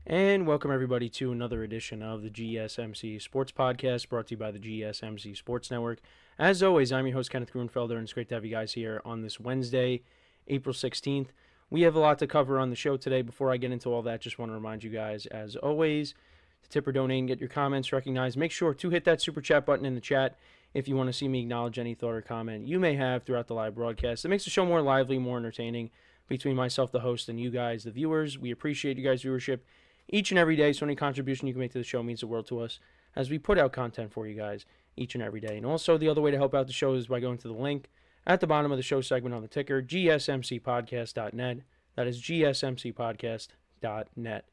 And welcome everybody to another edition of the GSMC Sports Podcast, brought to you by the GSMC Sports Network. As always, I'm your host, Kenneth, and it's great to have you guys here on this Wednesday, April 16th. We have a lot to cover on the show today. Before I get into all that, just want to remind you guys, as always, to tip or donate and get your comments recognized. Make sure to hit that super chat button in the chat if you want to see me acknowledge any thought or comment you may have throughout the live broadcast. It makes the show more lively, more entertaining between myself, the host, and you guys, the viewers. We appreciate you guys' viewership each and every day, so any contribution you can make to the show means the world to us as we put out content for you guys each and every day. And also, the other way to help out the show is by going to the link at the bottom of the show segment on the ticker, GSMCPodcast.net. That is GSMCPodcast.net.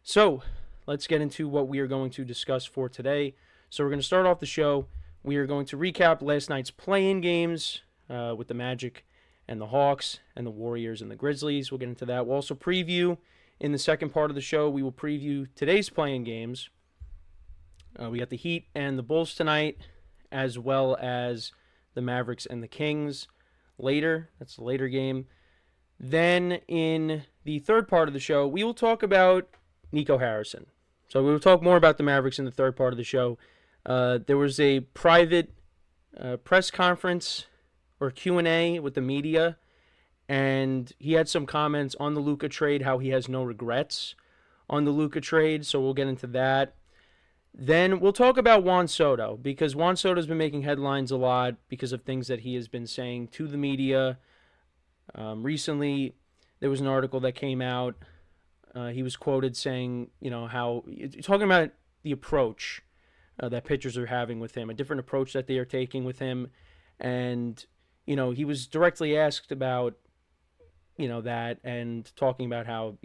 So, let's get into what we are going to discuss for today. So, we're going to start off the show. We are going to recap last night's play-in games with the Magic and the Hawks and the Warriors and the Grizzlies. We'll get into that. We'll also preview. In the second part of the show, we will preview today's play-in games. We got the Heat and the Bulls tonight, as well as the Mavericks and the Kings later. That's the later game. Then in the third part of the show, we will talk about Nico Harrison. So we will talk more about the Mavericks in the third part of the show. There was a private press conference or Q&A with the media, and he had some comments on the Luka trade, how he has no regrets on the Luka trade, so we'll get into that. Then we'll talk about Juan Soto, because Juan Soto's been making headlines a lot because of things that he has been saying to the media. Recently, there was an article that came out. He was quoted saying, how talking about the approach that pitchers are having with him, a different approach that they are taking with him, and he was directly asked about that, and talking about how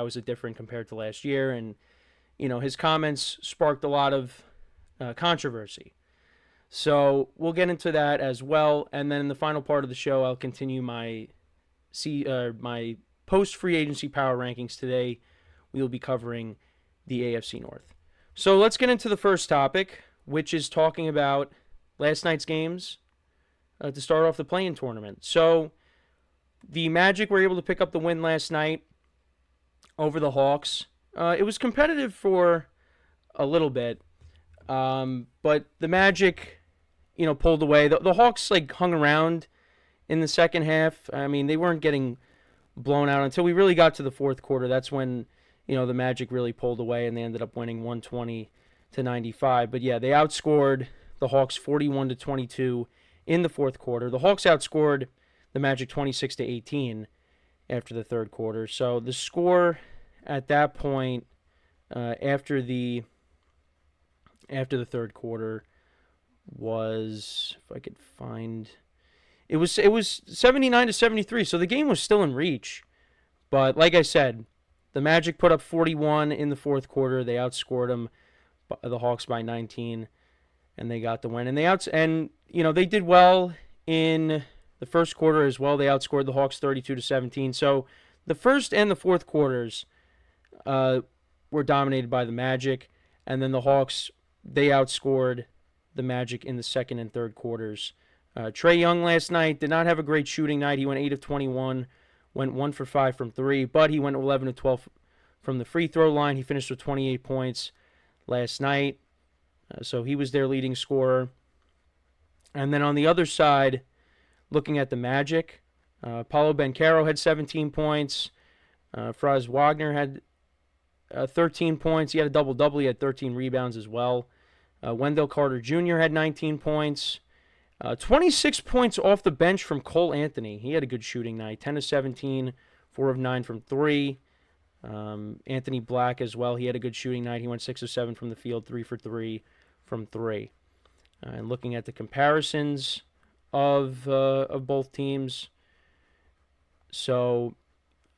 is it different compared to last year, and his comments sparked a lot of controversy. So we'll get into that as well, and then in the final part of the show, I'll continue my post free agency power rankings. Today we will be covering the AFC North. So let's get into the first topic, which is talking about last night's games to start off the play-in tournament. So the Magic were able to pick up the win last night over the Hawks. It was competitive for a little bit, but the Magic, pulled away. The Hawks hung around in the second half. I mean, they weren't getting blown out until we really got to the fourth quarter. That's when the Magic really pulled away, and they ended up winning 120-95. But yeah, they outscored the Hawks 41-22 in the fourth quarter. The Hawks outscored the Magic 26-18 after the third quarter. So the score at that point, after the third quarter, was, if I could find, it was 79-73. So the game was still in reach, but like I said, the Magic put up 41 in the fourth quarter. They outscored them, the Hawks, by 19, and they got the win. And they did well in the first quarter as well. They outscored the Hawks 32-17. So the first and the fourth quarters were dominated by the Magic, and then the Hawks, they outscored the Magic in the second and third quarters. Trae Young last night did not have a great shooting night. He went 8 of 21, went 1 for 5 from 3, but he went 11 of 12 from the free throw line. He finished with 28 points last night, so he was their leading scorer. And then on the other side, looking at the Magic, Paolo Banchero had 17 points. Franz Wagner had 13 points. He had a double-double. He had 13 rebounds as well. Wendell Carter Jr. had 19 points. 26 points off the bench from Cole Anthony. He had a good shooting night. 10 of 17, 4 of 9 from 3. Anthony Black as well. He had a good shooting night. He went 6 of 7 from the field, 3 for 3 from 3. And looking at the comparisons of both teams, so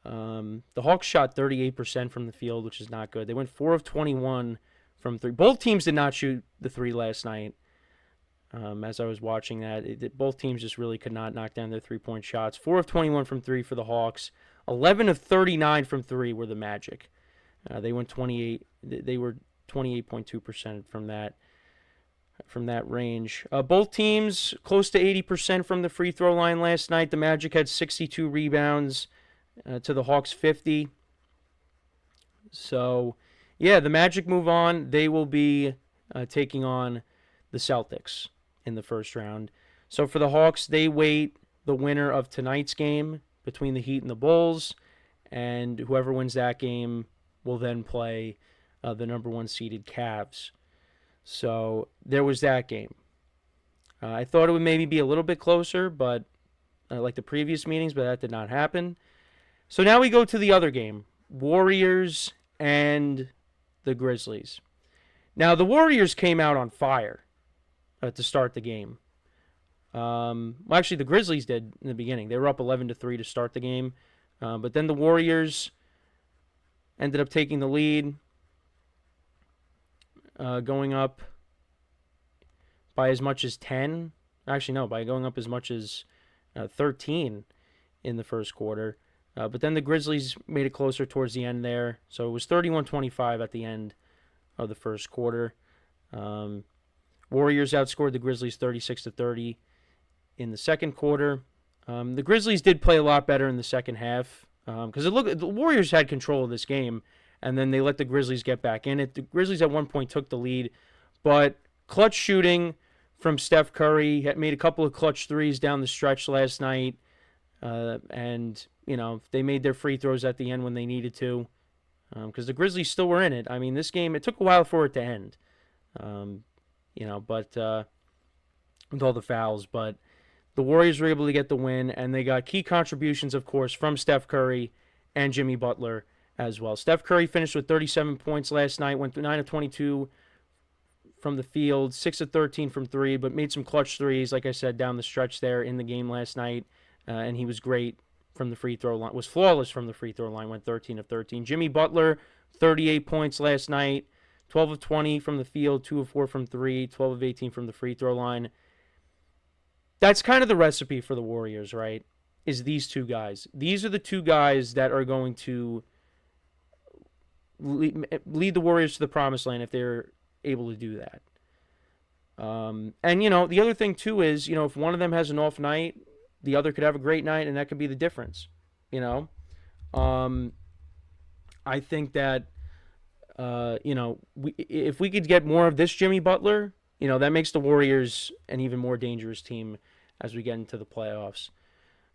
the Hawks shot 38% from the field, which is not good. They went 4 of 21 from 3. Both teams did not shoot the 3 last night. As I was watching that, both teams just really could not knock down their 3-point shots. 4 of 21 from 3 for the Hawks. 11 of 39 from 3 were the Magic. They went 28. They were 28.2% from that range. Both teams close to 80% from the free throw line last night. The Magic had 62 rebounds to the Hawks 50. So, yeah, the Magic move on. They will be taking on the Celtics in the first round. So for the Hawks, they wait the winner of tonight's game between the Heat and the Bulls, and whoever wins that game will then play the number one seeded Cavs. So there was that game. I thought it would maybe be a little bit closer, but like the previous meetings, but that did not happen. So now we go to the other game, Warriors and the Grizzlies. Now the Warriors came out on fire to start the game. Well, actually, the Grizzlies did in the beginning. They were up 11-3 to start the game, but then the Warriors ended up taking the lead, going up by as much as 10. Actually, no, by going up as much as 13 in the first quarter. But then the Grizzlies made it closer towards the end there. So it was 31-25 at the end of the first quarter. Warriors outscored the Grizzlies 36-30 in the second quarter. The Grizzlies did play a lot better in the second half because the Warriors had control of this game, and then they let the Grizzlies get back in it. The Grizzlies at one point took the lead, but clutch shooting from Steph Curry had made a couple of clutch threes down the stretch last night, and they made their free throws at the end when they needed to, because the Grizzlies still were in it. I mean, this game, it took a while for it to end, but with all the fouls, but the Warriors were able to get the win, and they got key contributions, of course, from Steph Curry and Jimmy Butler as well. Steph Curry finished with 37 points last night, went 9 of 22 from the field, 6 of 13 from three, but made some clutch threes, like I said, down the stretch there in the game last night, and he was great from the free throw line, was flawless from the free throw line, went 13 of 13. Jimmy Butler, 38 points last night, 12 of 20 from the field, 2 of 4 from three, 12 of 18 from the free throw line. That's kind of the recipe for the Warriors, right? Is these two guys. These are the two guys that are going to lead the Warriors to the promised land if they're able to do that. And, the other thing, too, is, if one of them has an off night, the other could have a great night, and that could be the difference, I think that, if we could get more of this Jimmy Butler, that makes the Warriors an even more dangerous team as we get into the playoffs.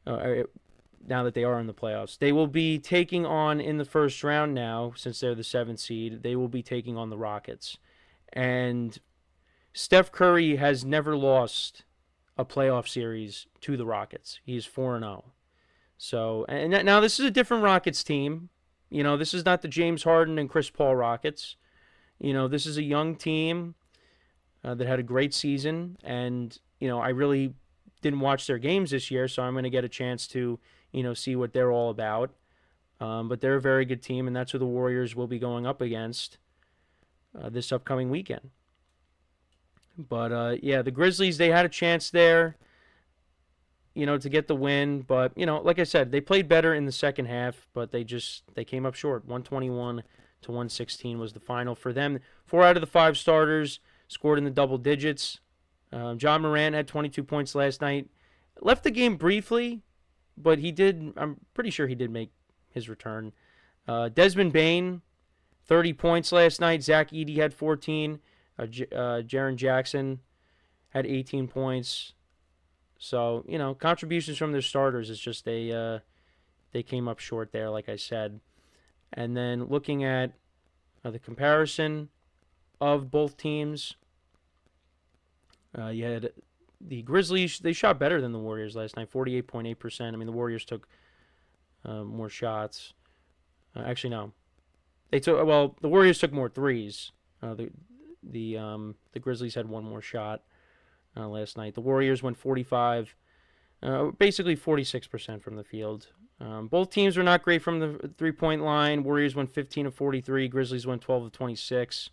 Now that they are in the playoffs, they will be taking on in the first round now, since they're the 7th seed, they will be taking on the Rockets. And Steph Curry has never lost a playoff series to the Rockets. He's 4-0. So, and now this is a different Rockets team. This is not the James Harden and Chris Paul Rockets. This is a young team that had a great season, and I really didn't watch their games this year, so I'm going to get a chance to see what they're all about. But they're a very good team, and that's who the Warriors will be going up against this upcoming weekend. But the Grizzlies, they had a chance there, to get the win. But like I said, they played better in the second half, but they came up short. 121-116 was the final for them. 4 out of the 5 starters scored in the double digits. John Morant had 22 points last night. Left the game briefly, but I'm pretty sure he did make his return. Desmond Bane, 30 points last night. Zach Edey had 14. Jaren Jackson had 18 points. So, contributions from their starters, it's just they came up short there, like I said. And then looking at the comparison of both teams, you had the Grizzlies. They shot better than the Warriors last night, 48.8%. I mean, the Warriors took more shots. Actually, no. The Warriors took more threes. The Grizzlies had one more shot last night. The Warriors went 45, basically 46% from the field. Both teams were not great from the three-point line. Warriors went 15 of 43. Grizzlies went 12 of 26.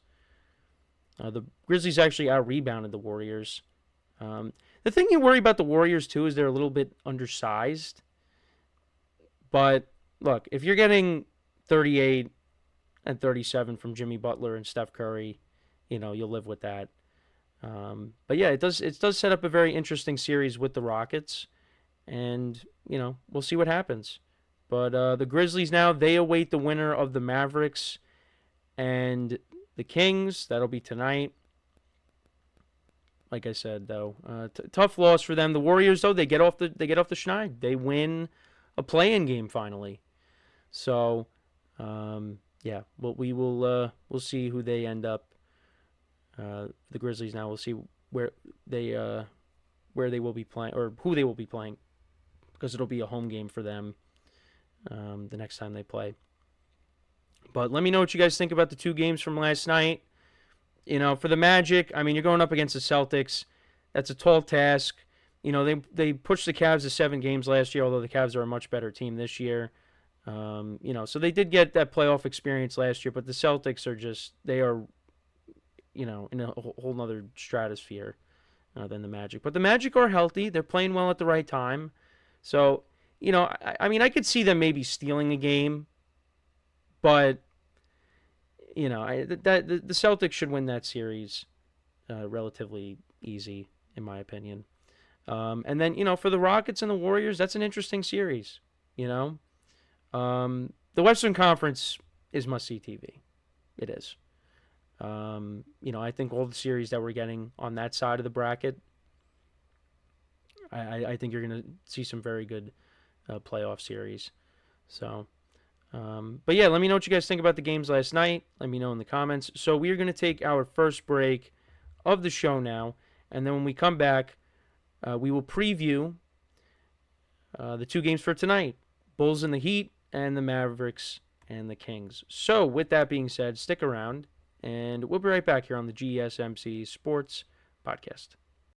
The Grizzlies actually out-rebounded the Warriors. The thing you worry about the Warriors, too, is they're a little bit undersized. But, look, if you're getting 38 and 37 from Jimmy Butler and Steph Curry, you'll live with that. But, yeah, it does set up a very interesting series with the Rockets. And, we'll see what happens. But the Grizzlies now, they await the winner of the Mavericks and the Kings. That'll be tonight. Like I said, though, tough loss for them. The Warriors, though, they get off the schneid. They win a play-in game finally. So, yeah, but we'll see who they end up. The Grizzlies now. We'll see where they will be playing or who they will be playing, because it'll be a home game for them the next time they play. But let me know what you guys think about the two games from last night. For the Magic, I mean, you're going up against the Celtics. That's a tall task. They pushed the Cavs to 7 games last year, although the Cavs are a much better team this year. So they did get that playoff experience last year, but the Celtics they are, in a whole nother stratosphere than the Magic. But the Magic are healthy. They're playing well at the right time. So, I mean, I could see them maybe stealing a game, but, the Celtics should win that series relatively easy, in my opinion. And then, for the Rockets and the Warriors, that's an interesting series, The Western Conference is must-see TV. It is. I think all the series that we're getting on that side of the bracket, I think you're going to see some very good playoff series. So, but yeah, let me know what you guys think about the games last night. Let me know in the comments. So we are going to take our first break of the show now, and then when we come back, we will preview the two games for tonight: Bulls and the Heat, and the Mavericks and the Kings. So with that being said, stick around, and we'll be right back here on the GSMC Sports Podcast.